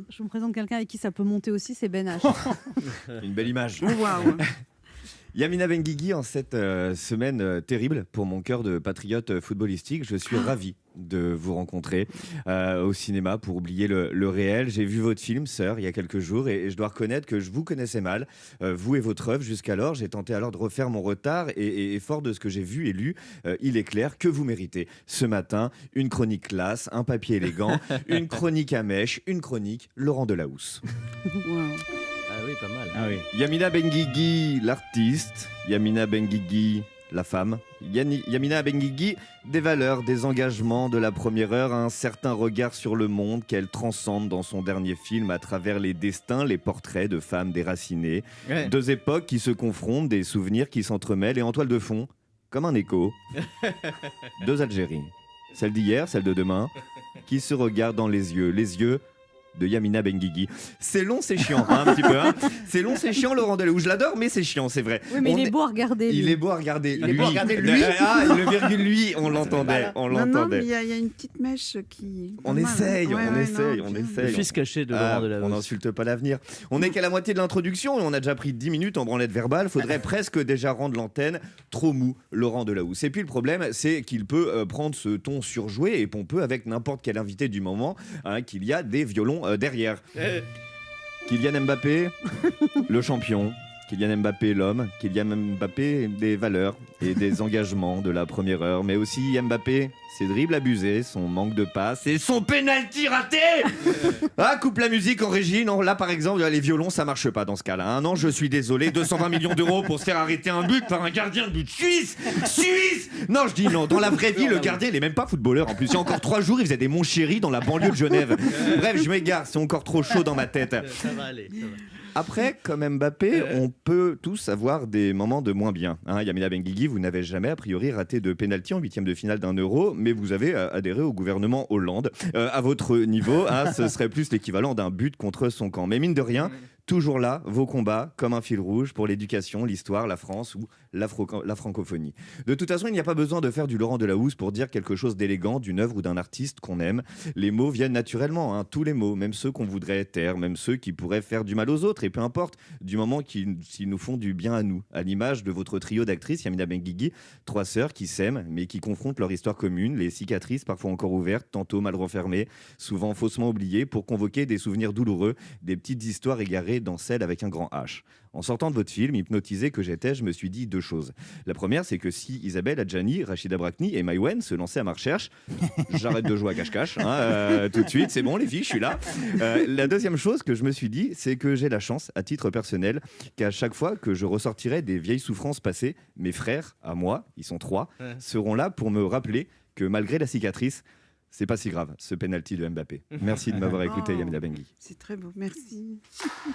Je vous présente quelqu'un avec qui ça peut monter aussi, c'est Ben H. Une belle image. Waouh. Yamina Benguigui, en cette semaine terrible pour mon cœur de patriote footballistique, je suis ravi de vous rencontrer au cinéma pour oublier le réel. J'ai vu votre film Sœur il y a quelques jours et je dois reconnaître que je vous connaissais mal, vous et votre œuvre jusqu'alors. J'ai tenté alors de refaire mon retard et fort de ce que j'ai vu et lu, il est clair que vous méritez ce matin une chronique classe, un papier élégant, une chronique à mèche, une chronique Laurent Delahousse. Wow. Ah oui, pas mal. Ah oui. Yamina Benguigui, l'artiste. Yamina Benguigui, la femme. Yamina Benguigui, des valeurs, des engagements de la première heure, un certain regard sur le monde qu'elle transcende dans son dernier film à travers les destins, les portraits de femmes déracinées. Ouais. Deux époques qui se confrontent, des souvenirs qui s'entremêlent et en toile de fond, comme un écho, deux Algéries. Celle d'hier, celle de demain, qui se regardent dans les yeux de Yamina Benguigui. C'est long, c'est chiant, hein, un petit peu. Hein. C'est long, c'est chiant, Laurent Delahousse. Je l'adore, mais c'est chiant, c'est vrai. Oui, mais il est beau à regarder. Il lui. est beau à regarder. Il est beau à regarder, lui. Ah, le virgule lui, on l'entendait. On Non, l'entendait. mais il y a une petite mèche qui. On pas mal, essaye, hein. on Ouais, essaye, non, on bien. essaye. Le fils caché de Ah, Laurent Delahousse. on n'insulte pas l'avenir. On n'est qu'à la moitié de l'introduction et on a déjà pris 10 minutes en branlette verbale. Faudrait presque déjà rendre l'antenne trop mou, Laurent Delahousse. Et puis le problème, c'est qu'il peut prendre ce ton surjoué et pompeux avec n'importe quel invité du moment, hein, qu'il y a des violons derrière. Kylian Mbappé, le champion. Kylian Mbappé, l'homme. Kylian Mbappé, des valeurs et des engagements de la première heure. Mais aussi Mbappé, ses dribbles abusés, son manque de passe et son penalty raté. Ah, coupe la musique en régie. Non, là, par exemple, les violons, ça marche pas dans ce cas-là. Hein. Non, je suis désolé. 220 millions d'euros pour se faire arrêter un but par un gardien de but suisse. Non, je dis non. Dans la vraie vie, le gardien, il est même pas footballeur. En plus, il y a encore 3 jours, il faisait des Mon Chéri dans la banlieue de Genève. Bref, je m'égare. C'est encore trop chaud dans ma tête. Ça va aller, ça va. Après, comme Mbappé, on peut tous avoir des moments de moins bien. Hein, Yamina Benguigui, vous n'avez jamais a priori raté de pénalty en 8e de finale d'un Euro, mais vous avez adhéré au gouvernement Hollande. À votre niveau, hein, ce serait plus l'équivalent d'un but contre son camp. Mais mine de rien, toujours là, vos combats, comme un fil rouge pour l'éducation, l'histoire, la France ou la francophonie. De toute façon, il n'y a pas besoin de faire du Laurent Delahousse pour dire quelque chose d'élégant d'une œuvre ou d'un artiste qu'on aime. Les mots viennent naturellement, hein, tous les mots, même ceux qu'on voudrait taire, même ceux qui pourraient faire du mal aux autres, et peu importe, du moment s'ils nous font du bien à nous. À l'image de votre trio d'actrices, Yamina Benguigui, 3 sœurs qui s'aiment, mais qui confrontent leur histoire commune, les cicatrices parfois encore ouvertes, tantôt mal refermées, souvent faussement oubliées, pour convoquer des souvenirs douloureux, des petites histoires égarées dans celle avec un grand H. En sortant de votre film, hypnotisé que j'étais, je me suis dit 2 choses. La première, c'est que si Isabelle Adjani, Rachida Brakni et Maïwen se lançaient à ma recherche, j'arrête de jouer à cache-cache, hein, tout de suite, c'est bon les filles, je suis là. La deuxième chose que je me suis dit, c'est que j'ai la chance, à titre personnel, qu'à chaque fois que je ressortirai des vieilles souffrances passées, mes frères, à moi, ils sont 3, seront là pour me rappeler que malgré la cicatrice, c'est pas si grave, ce penalty de Mbappé. Merci de m'avoir écouté, Oh. Yamina Benguigui. C'est très beau, merci.